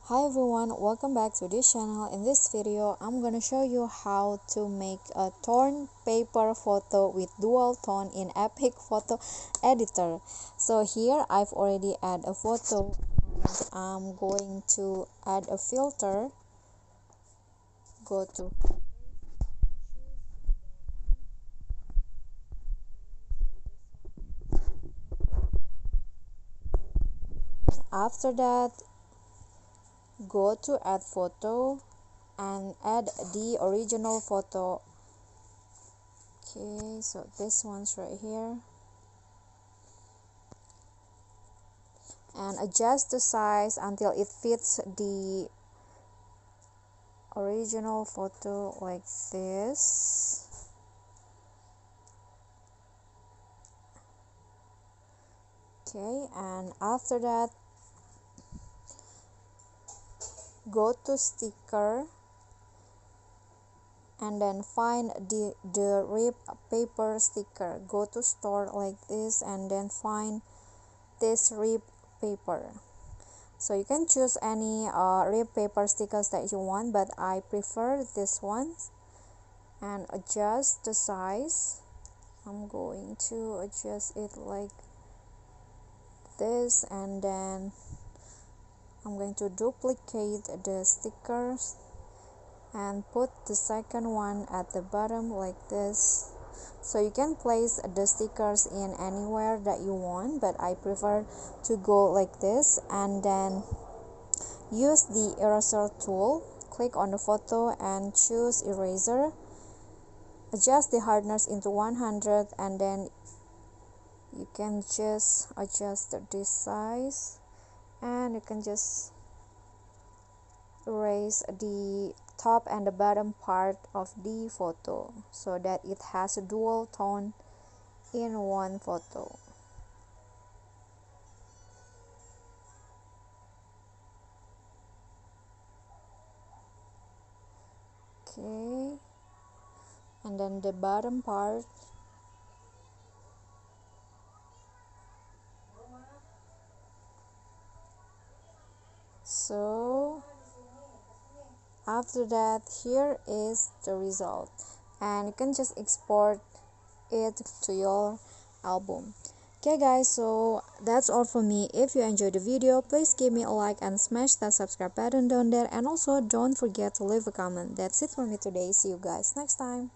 Hi everyone, welcome back to this channel. In this video, I'm gonna show you how to make a torn paper photo with dual tone in EPIK Photo Editor. So here I've already add a photo and I'm going to add a filter. Go to after that, go to add photo and add the original photo. Okay, so this one's right here. And adjust the size until it fits the original photo like this. Okay, and after that, go to sticker and then find the rip paper sticker. Go to store like this and then find this rip paper. So you can choose any rip paper stickers that you want, but I prefer this one. And adjust the size. I'm going to adjust it like this, and then I'm going to duplicate the stickers and put the second one at the bottom like this. So you can place the stickers in anywhere that you want, but I prefer to go like this. And then use the eraser tool, click on the photo and choose eraser. Adjust the hardness into 100, and then you can just adjust this size, and you can just erase the top and the bottom part of the photo so that it has a dual tone in one photo. Okay, and then the bottom part. So after that, here is the result, and you can just export it to your album. Okay guys, so that's all for me. If you enjoyed the video, please give me a like and smash that subscribe button down there, and also don't forget to leave a comment. That's it for me today. See you guys next time.